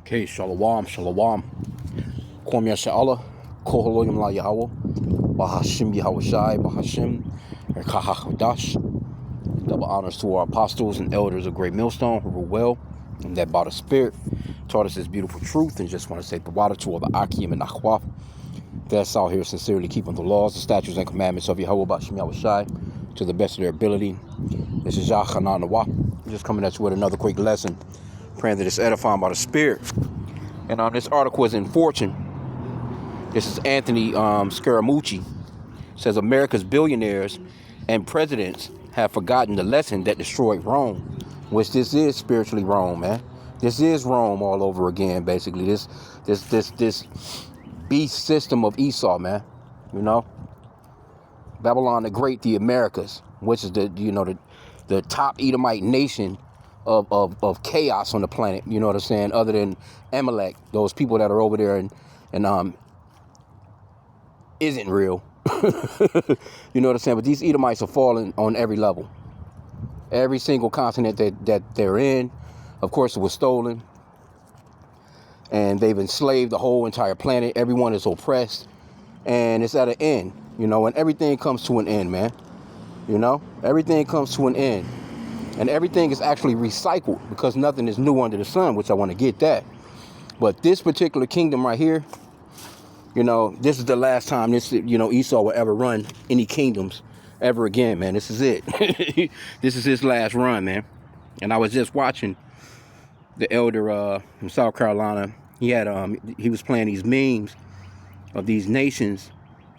Okay, shalom, shalom. Kwam Yasha'Allah, Koholoyim La Yahweh, Bahashim Yahawashi, Bahashim, Erkahachadash. Double honors to our apostles and elders of Great Millstone who rule well, and that by the Spirit taught us this beautiful truth. And just want to say the water to all the Akim and Akhwaf that's out here sincerely keeping the laws, the statutes, and commandments of Yahweh Bahashim Yahawashi to the best of their ability. This is Yah Hanan Nawah. Just coming at you with another quick lesson, praying that it's edifying by the Spirit. And this article is in Fortune. This is Anthony Scaramucci. Says America's billionaires and presidents have forgotten the lesson that destroyed Rome, which this is spiritually Rome, man. This is Rome all over again, basically. This beast system of Esau, man. You know, Babylon the Great, the Americas, which is the top Edomite nation of chaos on the planet, you know what I'm saying, other than Amalek, those people that are over there and isn't real. You know what I'm saying? But these Edomites are falling on every level. Every single continent that they're in, of course, it was stolen. And they've enslaved the whole entire planet. Everyone is oppressed. And it's at an end, you know, and everything comes to an end, man. You know, everything comes to an end. And everything is actually recycled because nothing is new under the sun, which I want to get that. But this particular kingdom right here, you know, this is the last time Esau will ever run any kingdoms ever again, man. This is it. This is his last run, man. And I was just watching the elder from South Carolina. He was playing these memes of these nations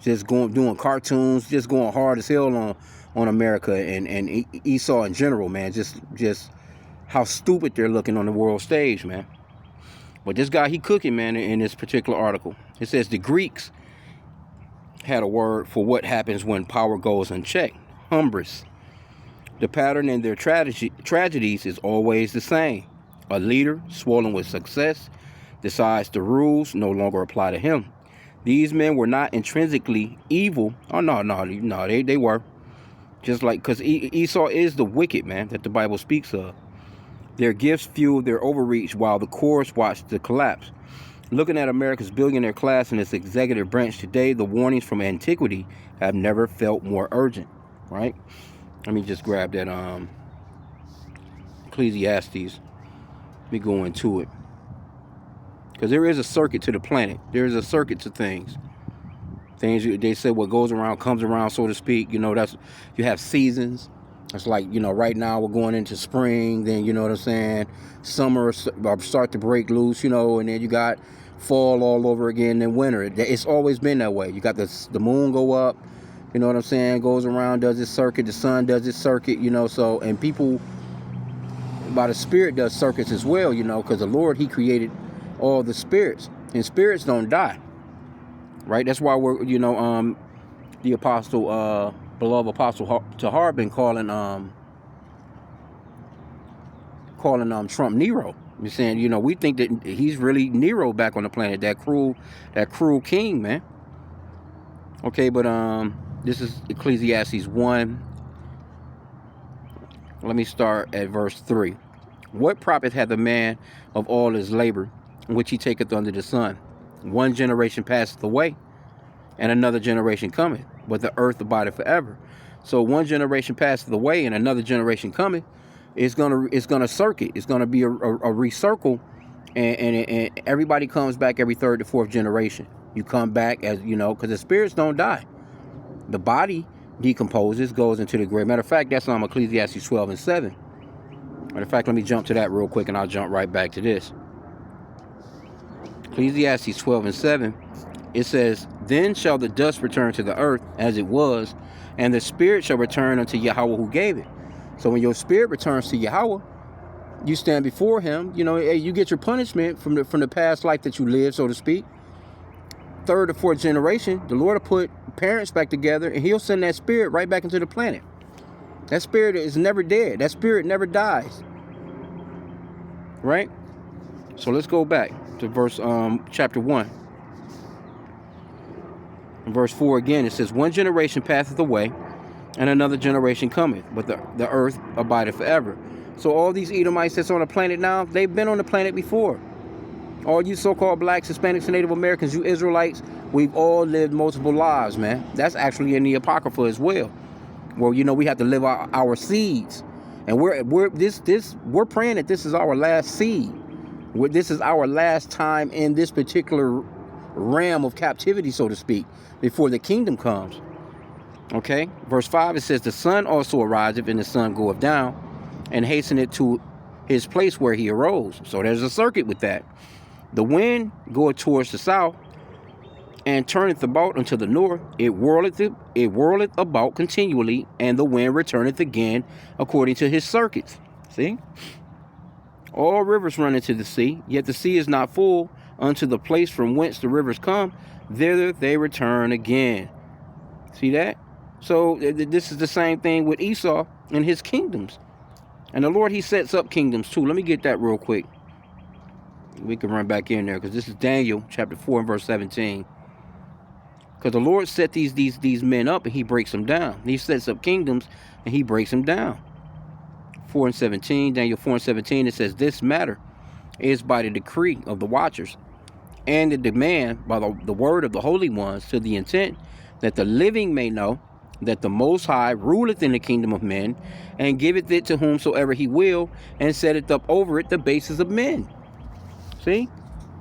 just doing cartoons, just going hard as hell on America and Esau in general, man. Just how stupid they're looking on the world stage, man. But this guy, he cooking, man, in this particular article. It says the Greeks had a word for what happens when power goes unchecked. Hubris. The pattern in their tragedies is always the same. A leader, swollen with success, decides the rules no longer apply to him. These men were not intrinsically evil. Oh, no, they were. Just like, because Esau is the wicked, man, that the Bible speaks of. Their gifts fueled their overreach while the course watched the collapse. Looking at America's billionaire class and its executive branch today, the warnings from antiquity have never felt more urgent, right? Let me just grab that Ecclesiastes. Let me go into it. Because there is a circuit to the planet. There is a circuit to things. They say what goes around comes around, so to speak. You know, you have seasons. It's like, you know, right now we're going into spring. Then, you know what I'm saying, summer start to break loose, you know, and then you got fall all over again, then winter. It's always been that way. You got the moon go up, you know what I'm saying, goes around, does its circuit. The sun does its circuit, you know. So, and people by the Spirit does circuits as well, you know, because the Lord, he created all the spirits, and spirits don't die. Right, that's why we're, you know, the apostle, beloved apostle Tahar been calling Trump Nero. You're saying, you know, we think that he's really Nero back on the planet, that cruel king, man. Okay, but this is Ecclesiastes 1. Let me start at verse 3. What profit hath a man of all his labor, which he taketh under the sun? One generation passeth away, and another generation cometh, but the earth abideth forever. So one generation passeth away, and another generation cometh. It's gonna circuit. It's gonna be a recircle, and everybody comes back every third to fourth generation. You come back, as you know, because the spirits don't die. The body decomposes, goes into the grave. Matter of fact, that's on Ecclesiastes 12 and 7. Matter of fact, let me jump to that real quick, and I'll jump right back to this. Ecclesiastes 12 and 7, it says, Then shall the dust return to the earth as it was, and the spirit shall return unto Yahweh who gave it. So when your spirit returns to Yahweh, you stand before him, you know, you get your punishment from the past life that you lived, so to speak. Third or fourth generation, the Lord will put parents back together, and he'll send that spirit right back into the planet. That spirit is never dead. That spirit never dies. Right? So let's go back to verse chapter 1. In verse 4 again, it says, One generation passeth away, and another generation cometh, but the earth abideth forever. So all these Edomites that's on the planet now, they've been on the planet before. All you so-called blacks, Hispanics, and Native Americans, you Israelites, we've all lived multiple lives, man. That's actually in the Apocrypha as well. Well, you know, we have to live our seeds. And we're praying that this is our last seed. This is our last time in this particular realm of captivity, so to speak, before the kingdom comes. Okay, verse 5, it says, the sun also ariseth, and the sun goeth down, and hasteneth to his place where he arose. So there's a circuit with that. The wind goeth towards the south, and turneth about unto the north. It whirleth about continually, and the wind returneth again according to his circuits. See? All rivers run into the sea, yet the sea is not full unto the place from whence the rivers come. Thither they return again. See that? So this is the same thing with Esau and his kingdoms. And the Lord, he sets up kingdoms too. Let me get that real quick. We can run back in there, because this is Daniel chapter 4 and verse 17. Because the Lord set these men up, and he breaks them down. He sets up kingdoms, and he breaks them down. 4 and 17, Daniel 4 and 17, it says, this matter is by the decree of the watchers, and the demand by the word of the holy ones, to the intent that the living may know that the Most High ruleth in the kingdom of men, and giveth it to whomsoever he will, and setteth up over it the bases of men. See?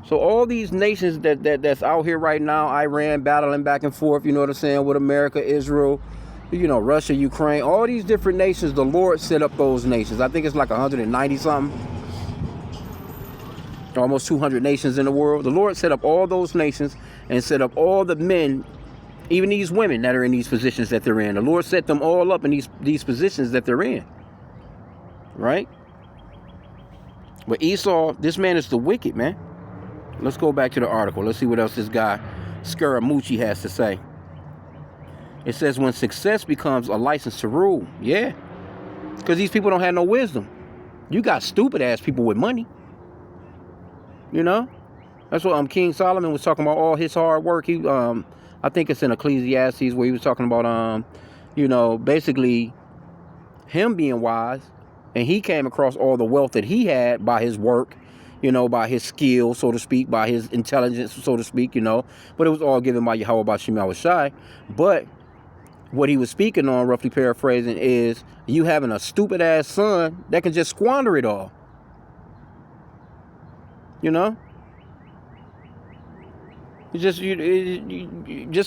So all these nations that's out here right now, Iran battling back and forth, you know what I'm saying, with America, Israel, you know, Russia, Ukraine, all these different nations, the Lord set up those nations. I think it's like 190 something. Almost 200 nations in the world. The Lord set up all those nations and set up all the men, even these women that are in these positions that they're in. The Lord set them all up in these positions that they're in. Right? But Esau, this man is the wicked, man. Let's go back to the article. Let's see what else this guy Scaramucci has to say. It says, when success becomes a license to rule. Yeah. Because these people don't have no wisdom. You got stupid ass people with money. You know? That's what King Solomon was talking about, all his hard work. He I think it's in Ecclesiastes where he was talking about you know, basically him being wise, and he came across all the wealth that he had by his work, you know, by his skill, so to speak, by his intelligence, so to speak, you know. But it was all given by Yahweh Bashim Yahushai. But what he was speaking on, roughly paraphrasing, is you having a stupid ass son that can just squander it all. You know? Just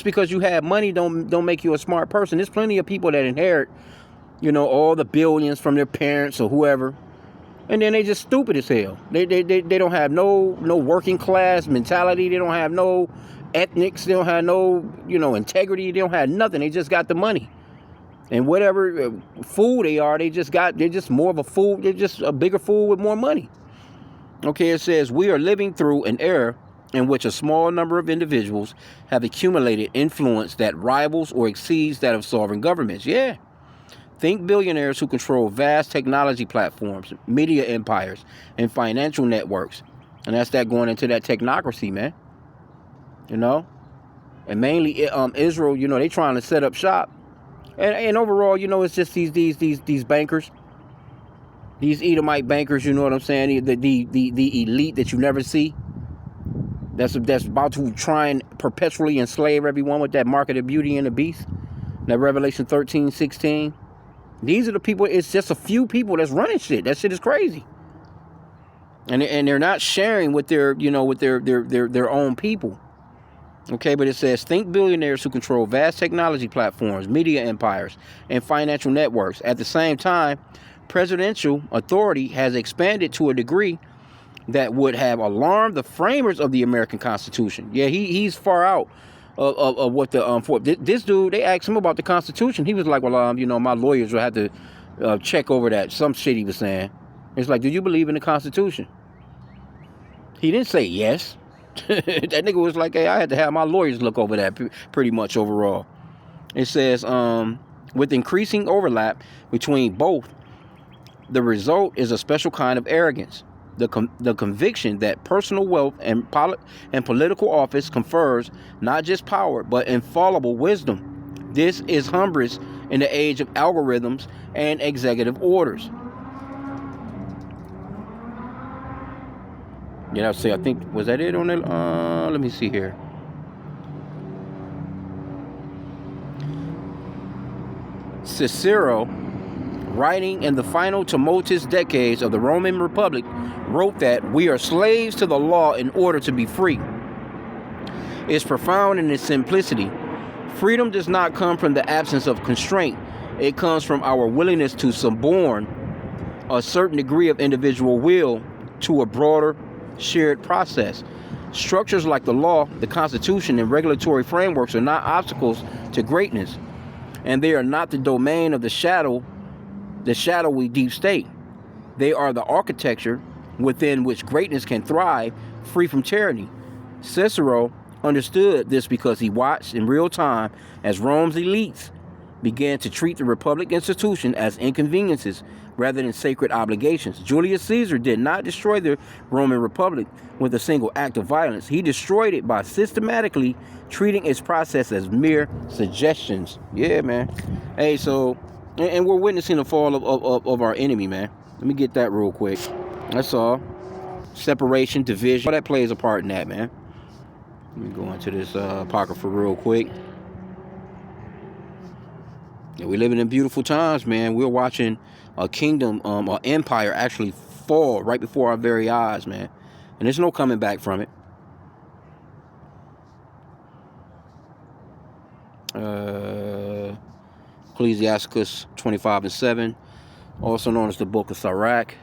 because you have money don't make you a smart person. There's plenty of people that inherit, you know, all the billions from their parents or whoever, and then they just stupid as hell. They don't have no working class mentality. They don't have no ethnics. They don't have no, you know, integrity. They don't have nothing. They just got the money, and whatever fool they are, they're just more of a fool. They're just a bigger fool with more money. Okay, it says, we are living through an era in which a small number of individuals have accumulated influence that rivals or exceeds that of sovereign governments. Yeah. Think billionaires who control vast technology platforms, media empires, and financial networks. And that's that going into that technocracy, man. You know? And mainly Israel, you know, they trying to set up shop. And overall, you know, it's just these bankers. These Edomite bankers, you know what I'm saying? The elite that you never see. That's about to try and perpetually enslave everyone with that market of beauty and the beast. That Revelation 13:16. These are the people. It's just a few people that's running shit. That shit is crazy. And they're not sharing with their, you know, with their own people. Okay, but it says, think billionaires who control vast technology platforms, media empires, and financial networks. At the same time, presidential authority has expanded to a degree that would have alarmed the framers of the American Constitution. Yeah, he's far out of what the for this dude. They asked him about the Constitution. He was like, well, you know, my lawyers will have to check over that. Some shit he was saying. It's like, do you believe in the Constitution? He didn't say yes. That nigga was like, hey, I had to have my lawyers look over that pretty much overall. It says, with increasing overlap between both, the result is a special kind of arrogance. The conviction that personal wealth and political office confers not just power, but infallible wisdom. This is hubris in the age of algorithms and executive orders. Yeah, I'll say, I think, was that it on it? Let me see here. Cicero, writing in the final tumultuous decades of the Roman Republic, wrote that we are slaves to the law in order to be free. It's profound in its simplicity. Freedom does not come from the absence of constraint. It comes from our willingness to suborn a certain degree of individual will to a broader shared process. Structures like the law, the Constitution, and regulatory frameworks are not obstacles to greatness, and they are not the domain of the shadowy deep state. They are the architecture within which greatness can thrive, free from tyranny. Cicero understood this because he watched in real time as Rome's elites began to treat the Republic institution as inconveniences rather than sacred obligations. Julius Caesar did not destroy the Roman Republic with a single act of violence. He destroyed it by systematically treating its process as mere suggestions. Yeah, man. Hey, so, and we're witnessing the fall of our enemy, man. Let me get that real quick. That's all. Separation, division, all that plays a part in that, man. Let me go into this apocrypha real quick. Yeah, we're living in beautiful times, man. We're watching a kingdom, an empire actually fall right before our very eyes, man. And there's no coming back from it. Ecclesiasticus 25:7, also known as the Book of Sirach.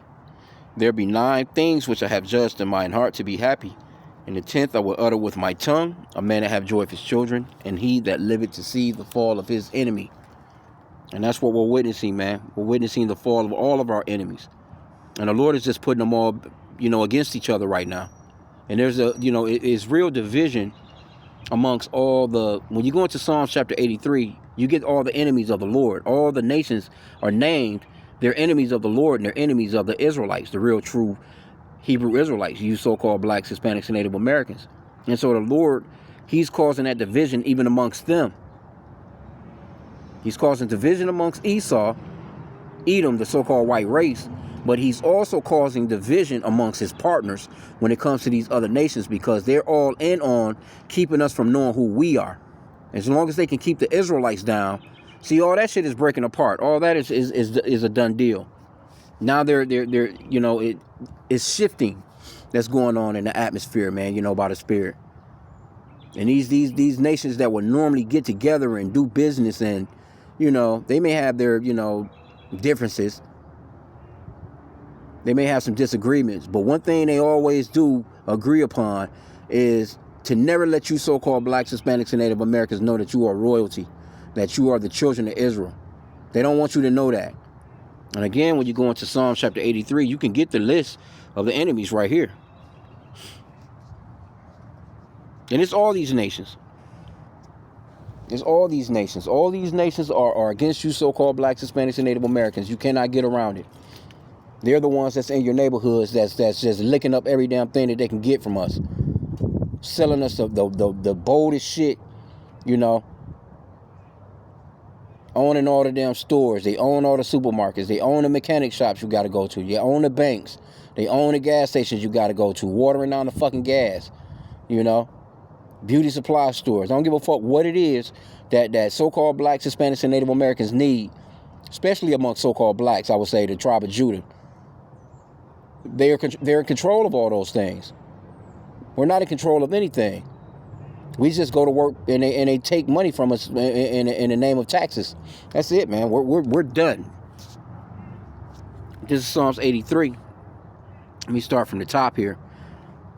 There be 9 things which I have judged in mine heart to be happy. And the 10th I will utter with my tongue, a man that have joy of his children, and he that liveth to see the fall of his enemy. And that's what we're witnessing, man. We're witnessing the fall of all of our enemies. And the Lord is just putting them all, against each other right now. And there's it's real division amongst all the, when you go into Psalms chapter 83, you get all the enemies of the Lord. All the nations are named. They're enemies of the Lord, and they're enemies of the Israelites, the real true Hebrew Israelites, you so-called blacks, Hispanics, and Native Americans. And so the Lord, he's causing that division even amongst them. He's causing division amongst Esau, Edom, the so-called white race, but he's also causing division amongst his partners when it comes to these other nations, because they're all in on keeping us from knowing who we are. As long as they can keep the Israelites down, see, all that shit is breaking apart. All that is a done deal. Now it's shifting. That's going on in the atmosphere, man, by the Spirit. And these nations that would normally get together and do business, and they may have their differences. They may have some disagreements, but one thing they always do agree upon is to never let you so-called blacks, Hispanics, and Native Americans know that you are royalty, that you are the children of Israel. They don't want you to know that. And again, when you go into Psalm chapter 83, you can get the list of the enemies right here. And it's all these nations. It's all these nations. All these nations are against you so-called blacks, Hispanics, and Native Americans. You cannot get around it. They're the ones that's in your neighborhoods that's just licking up every damn thing that they can get from us. Selling us the boldest shit, Owning all the damn stores. They own all the supermarkets. They own the mechanic shops you got to go to. They own the banks. They own the gas stations you got to go to. Watering down the fucking gas, Beauty supply stores. I don't give a fuck what it is that so-called blacks, Hispanics, and Native Americans need, especially amongst so-called blacks, I would say the tribe of Judah. They're in control of all those things. We're not in control of anything. We just go to work and they take money from us in the name of taxes. That's it, man. We're done. This is Psalms 83. Let me start from the top here.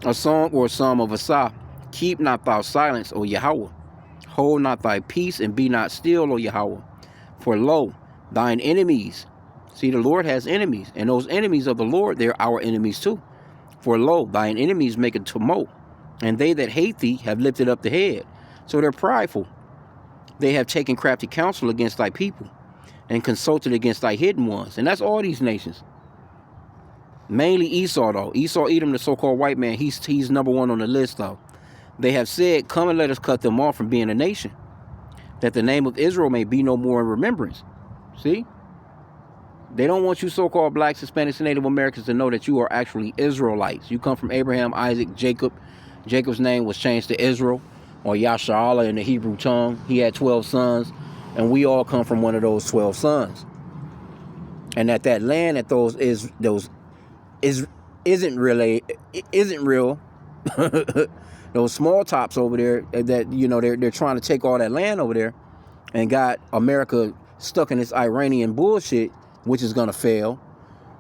A song or a psalm of Asaph. Keep not thou silence, O Yahweh. Hold not thy peace, and be not still, O Yahweh. For lo, thine enemies. See, the Lord has enemies, and those enemies of the Lord, they're our enemies too. For lo, thine enemies make a tumult, and they that hate thee have lifted up the head. So they're prideful. They have taken crafty counsel against thy people, and consulted against thy hidden ones. And that's all these nations. Mainly Esau, though. Esau, Edom, the so-called white man, he's number one on the list, though. They have said, come and let us cut them off from being a nation, that the name of Israel may be no more in remembrance. See? They don't want you so-called blacks, Hispanics, and Native Americans to know that you are actually Israelites. You come from Abraham, Isaac, Jacob. Jacob's name was changed to Israel, or Yasha'Allah in the Hebrew tongue. He had 12 sons, and we all come from one of those 12 sons. And that land that isn't real. Those small tops over there that, you know, they're trying to take all that land over there and got America stuck in this Iranian bullshit, which is gonna fail.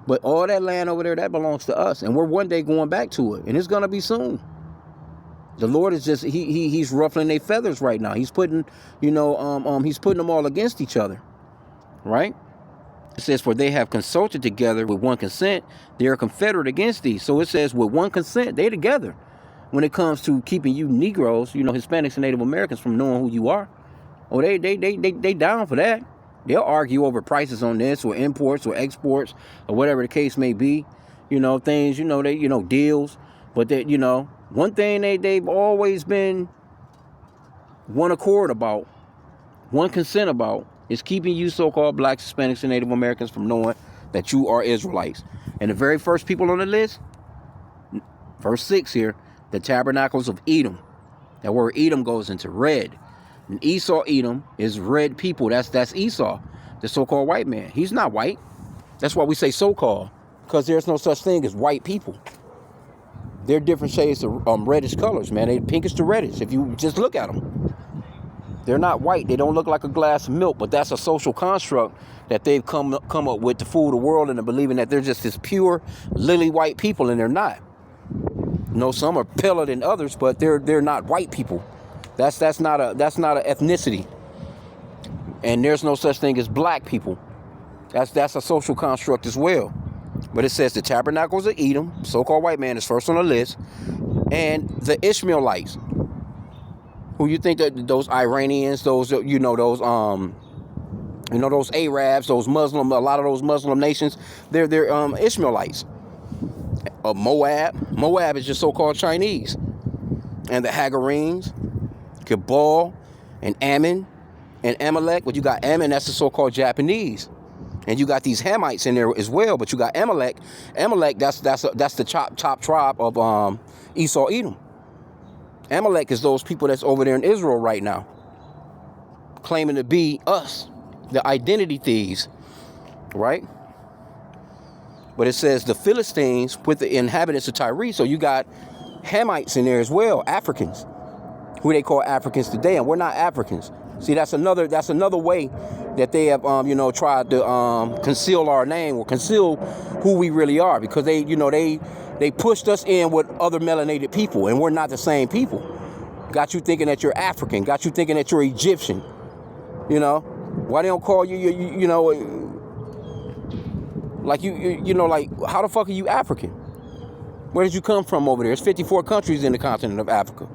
But all that land over there, that belongs to us, and we're one day going back to it, and it's gonna be soon. The Lord is just he's ruffling their feathers right now. He's putting, you know, he's putting them all against each other, right? It says, for they have consulted together with one consent, they are confederate against thee. So it says, with one consent, they together. When it comes to keeping you Negroes, you know, Hispanics and Native Americans from knowing who you are, oh, they down for that. They'll argue over prices on this, or imports, or exports, or whatever the case may be. You know, things, you know, deals. But they, you know, one thing they've always been one accord about, one consent about, is keeping you so-called blacks, Hispanics, and Native Americans from knowing that you are Israelites. And the very first people on the list, verse 6 here, the tabernacles of Edom. That word Edom goes into red. And Esau, Edom, is red people. That's Esau, the so-called white man. He's not white. That's why we say so-called, because there's no such thing as white people. They're different shades of reddish colors, man. They pinkish to reddish. If you just look at them, they're not white. They don't look like a glass of milk, but that's a social construct that they've come up with to fool the world into believing that they're just this pure, lily white people, and they're not. You know, some are paler than others, but they're not white people. That's not an ethnicity. And there's no such thing as black people. That's a social construct as well. But it says the tabernacles of Edom, so-called white man, is first on the list, and the Ishmaelites. Who you think that those Iranians, those those Arabs, those Muslim, a lot of those Muslim nations, they're Ishmaelites. Moab is just so-called Chinese, and the Hagarenes, Gebal, and Ammon, and Amalek. But you got Ammon, that's the so-called Japanese, and you got these Hamites in there as well. But you got Amalek, that's the top tribe of Esau, Edom. Amalek is those people that's over there in Israel right now, claiming to be us, the identity thieves, right? But it says the Philistines with the inhabitants of Tyre. So you got Hamites in there as well, Africans, who they call Africans today, and we're not Africans. See, that's another way that they have, tried to conceal our name or conceal who we really are, because they pushed us in with other melanated people, and we're not the same people. Got you thinking that you're African. Got you thinking that you're Egyptian. You know, why they don't call you like how the fuck are you African? Where did you come from over there? There's 54 countries in the continent of Africa.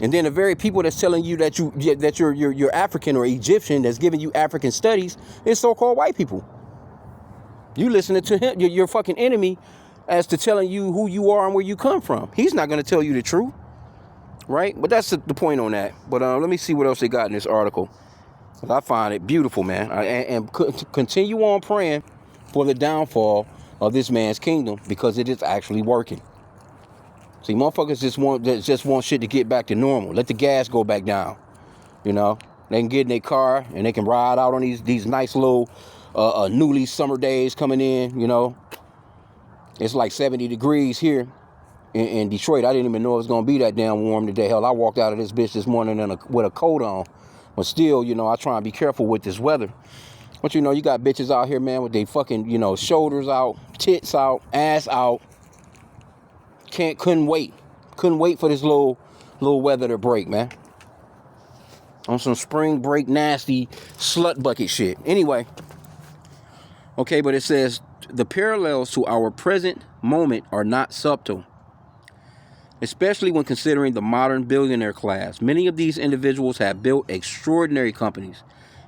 And then the very people that's telling you that you're African or Egyptian, that's giving you African studies, is so-called white people. You listening to him, your fucking enemy, as to telling you who you are and where you come from. He's not going to tell you the truth, right? But that's the point on that. But let me see what else they got in this article. I find it beautiful, man. And continue on praying for the downfall of this man's kingdom, because it is actually working. See, motherfuckers just want shit to get back to normal. Let the gas go back down. You know, they can get in their car and they can ride out on these nice little newly summer days coming in. You know, it's like 70 degrees here in Detroit. I didn't even know it was gonna be that damn warm today. Hell, I walked out of this bitch this morning with a coat on. But still, I try and be careful with this weather. But you got bitches out here, man, with they fucking, shoulders out, tits out, ass out. Couldn't wait for this little weather to break, man. On some spring break nasty slut bucket shit. Anyway, okay, but it says the parallels to our present moment are not subtle, especially when considering the modern billionaire class. Many of these individuals have built extraordinary companies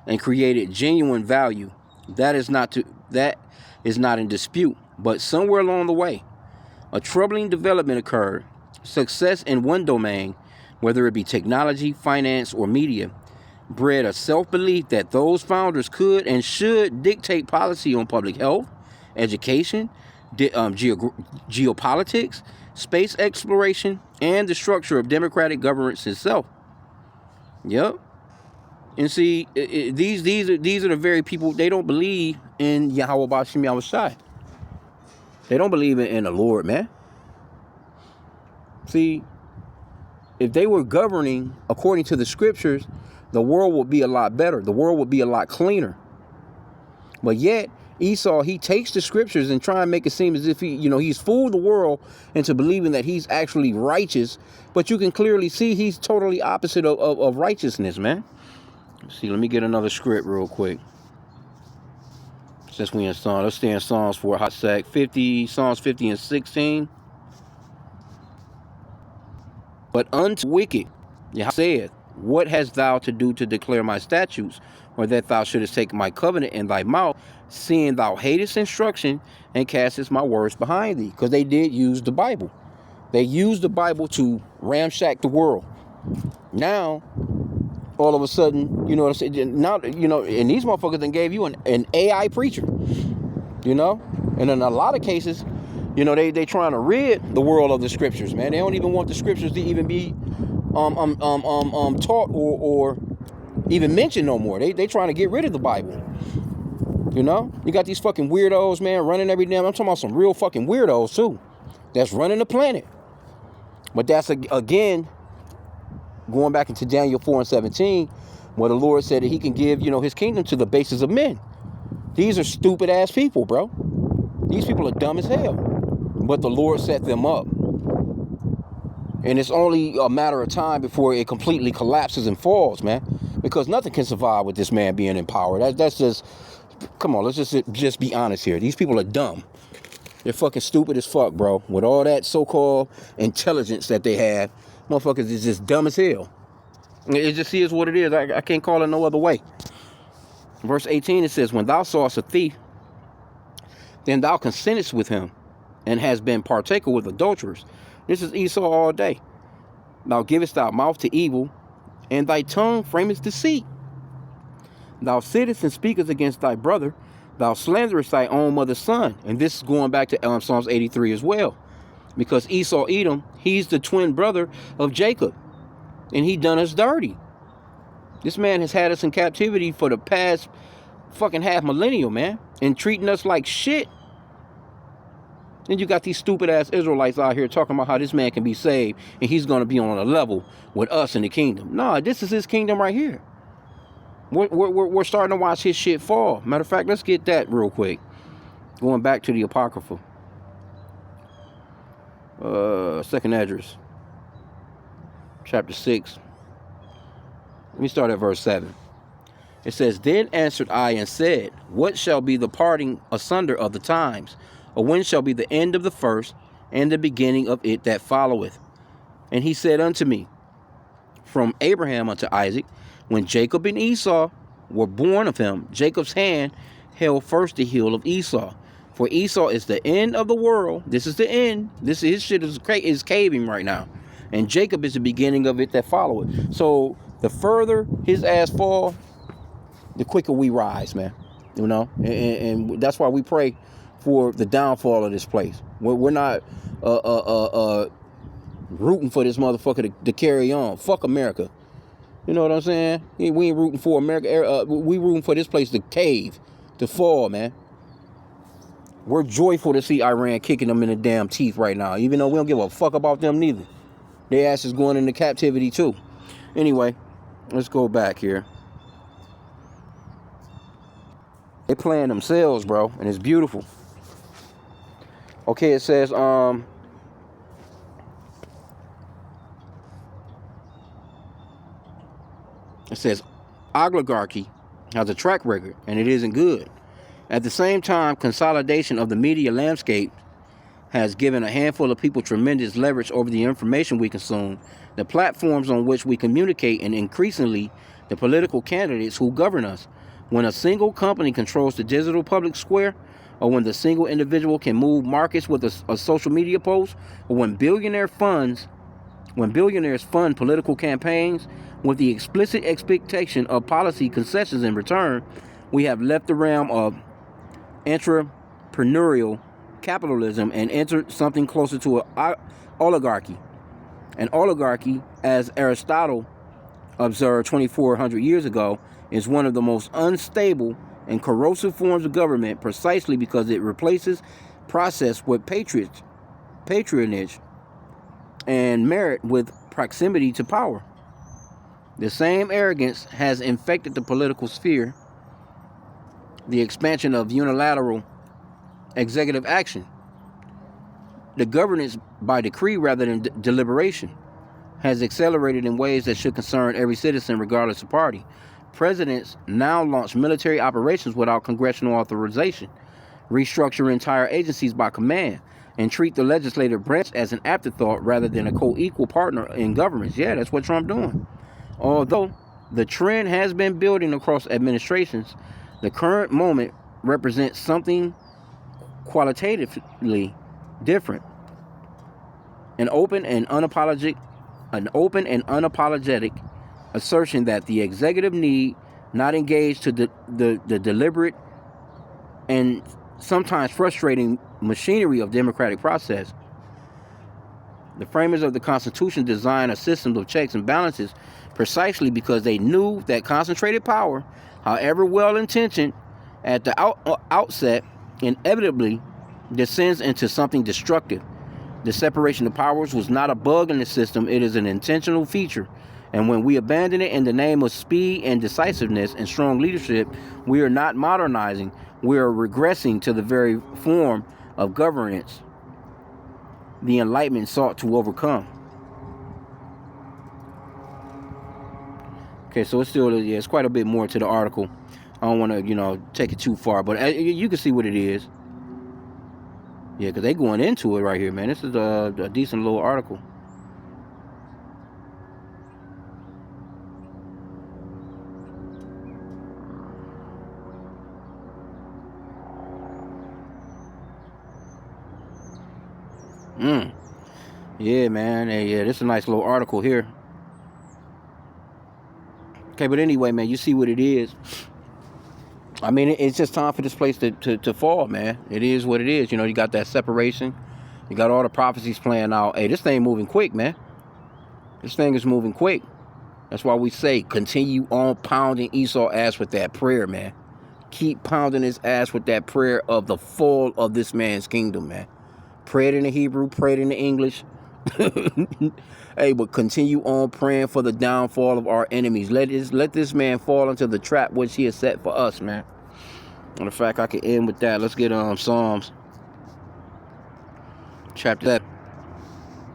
and created genuine value. That is not in dispute, but somewhere along the way, a troubling development occurred. Success in one domain, whether it be technology, finance, or media, bred a self-belief that those founders could and should dictate policy on public health, education, geopolitics, space exploration, and the structure of democratic governance itself. Yep. And see, these are the very people. They don't believe in Yahweh Bashim Yahushai. They don't believe in the Lord, man. See, if they were governing according to the scriptures, the world would be a lot better. The world would be a lot cleaner. But yet, Esau, he takes the scriptures and try and make it seem as if he's fooled the world into believing that he's actually righteous. But you can clearly see he's totally opposite of righteousness, man. See, let me get another script real quick. Since we in Psalms, let's stay in Psalms for a hot sec. Psalms 50 and 16. But unto wicked, Yahweh saith, what hast thou to do to declare my statutes, or that thou shouldest take my covenant in thy mouth, seeing thou hatest instruction and castest my words behind thee? Because they did use the Bible. They used the Bible to ramshack the world. Now, all of a sudden, you know what I'm saying? Now, and these motherfuckers then gave you an AI preacher, and in a lot of cases, they trying to rid the world of the scriptures, man. They don't even want the scriptures to even be taught or even mentioned no more. They trying to get rid of the Bible. You got these fucking weirdos, man, running every damn. I'm talking about some real fucking weirdos too, that's running the planet. But that's again going back into Daniel 4 and 17, where the Lord said that He can give His kingdom to the bases of men. These are stupid ass people, bro. These people are dumb as hell. But the Lord set them up. And it's only a matter of time before it completely collapses and falls, man. Because nothing can survive with this man being in power. That's just, come on, let's just be honest here. These people are dumb. They're fucking stupid as fuck, bro. With all that so-called intelligence that they have, motherfuckers is just dumb as hell. It just is what it is. I can't call it no other way. Verse 18, it says, when thou sawest a thief, then thou consentest with him, and has been partaker with adulterers. This is Esau all day. Thou givest thy mouth to evil, and thy tongue framest deceit. Thou sittest and speakest against thy brother. Thou slanderest thy own mother's son. And this is going back to Psalms 83 as well. Because Esau, Edom, he's the twin brother of Jacob. And he done us dirty. This man has had us in captivity for the past fucking half millennial, man. And treating us like shit. Then you got these stupid ass Israelites out here talking about how this man can be saved and he's going to be on a level with us in the kingdom. Nah, this is his kingdom right here. We're starting to watch his shit fall. Matter of fact, let's get that real quick. Going back to the Apocrypha. Second Esdras. Chapter 6. Let me start at verse 7. It says, then answered I and said, what shall be the parting asunder of the times? Or when shall be the end of the first, and the beginning of it that followeth? And he said unto me, from Abraham unto Isaac, when Jacob and Esau were born of him, Jacob's hand held first the heel of Esau. For Esau is the end of the world. This is the end. His shit is caving right now. And Jacob is the beginning of it that followeth. So the further his ass fall, the quicker we rise, man. And that's why we pray for the downfall of this place. We're not rooting for this motherfucker to carry on. Fuck America. You know what I'm saying? We ain't rooting for America. We rooting for this place to cave, to fall, man. We're joyful to see Iran kicking them in the damn teeth right now, even though we don't give a fuck about them neither. Their ass is going into captivity too. Anyway, let's go back here. They playing themselves, bro, and it's beautiful. Okay, it says, oligarchy has a track record, and it isn't good. At the same time, consolidation of the media landscape has given a handful of people tremendous leverage over the information we consume, the platforms on which we communicate, and increasingly the political candidates who govern us. When a single company controls the digital public square, or when the single individual can move markets with a social media post, or when billionaire funds When billionaires fund political campaigns with the explicit expectation of policy concessions in return, we have left the realm of entrepreneurial capitalism and entered something closer to an oligarchy. An oligarchy, as Aristotle observed 2,400 years ago, is one of the most unstable and corrosive forms of government, precisely because it replaces process with patronage and merit with proximity to power. The same arrogance has infected the political sphere. The expansion of unilateral executive action, the governance by decree rather than deliberation, has accelerated in ways that should concern every citizen regardless of party. Presidents now launch military operations without congressional authorization, restructure entire agencies by command, and treat the legislative branch as an afterthought rather than a co-equal partner in governments. Yeah, that's what Trump doing. Although the trend has been building across administrations, the current moment represents something qualitatively different. An open and unapologetic assertion that the executive need not engage to the deliberate and sometimes frustrating machinery of democratic process. The framers of the Constitution designed a system of checks and balances precisely because they knew that concentrated power, however well-intentioned at the outset, inevitably descends into something destructive. The separation of powers was not a bug in the system, it is an intentional feature. And when we abandon it in the name of speed and decisiveness and strong leadership, we are not modernizing, we are regressing to the very form of governance the Enlightenment sought to overcome. Okay, so it's still, it's quite a bit more to the article. I don't want to, take it too far, but you can see what it is. Yeah, because they going into it right here, man. This is a decent little article. Yeah, man. Yeah, this is a nice little article here. Okay, but anyway, man, you see what it is. I mean, it's just time for this place to fall, man. It is what it is. You got that separation. You got all the prophecies playing out. Hey, this thing moving quick, man. This thing is moving quick. That's why we say continue on pounding Esau's ass with that prayer, man. Keep pounding his ass with that prayer of the fall of this man's kingdom, man. Pray it in the Hebrew, pray it in the English. Hey, but continue on praying for the downfall of our enemies. Let this man fall into the trap which he has set for us, man. And the fact I can end with that. Let's get Psalms chapter 7.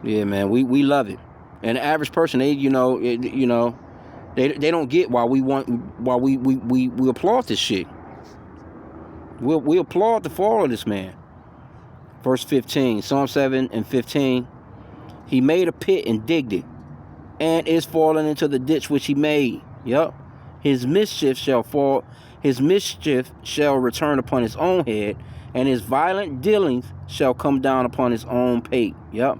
Yeah, man, we love it. And the average person, they don't get why we applaud this shit. We applaud the fall of this man. Verse 15, Psalm 7 and 15. He made a pit and digged it, and is fallen into the ditch which he made. Yup. His mischief shall return upon his own head, and his violent dealings shall come down upon his own pate. Yup.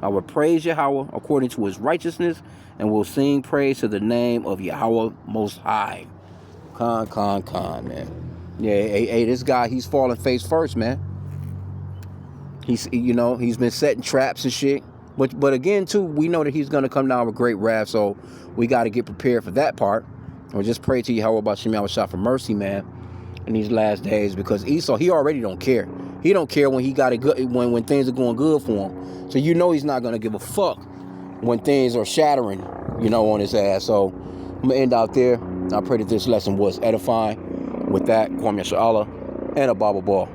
I will praise Yahweh according to his righteousness, and will sing praise to the name of Yahweh Most High. Con, man. Yeah, hey, this guy, he's falling face first, man. He's been setting traps and shit. But again, too, we know that he's going to come down with great wrath, so we got to get prepared for that part. Or just pray to Yahweh about Shem Yahweh for mercy, man, in these last days. Because Esau, he already don't care. He don't care when he got it good, when things are going good for him. So he's not going to give a fuck when things are shattering, on his ass. So I'm going to end out there. I pray that this lesson was edifying. With that, Kwame Yasha Allah and a Bible Ball.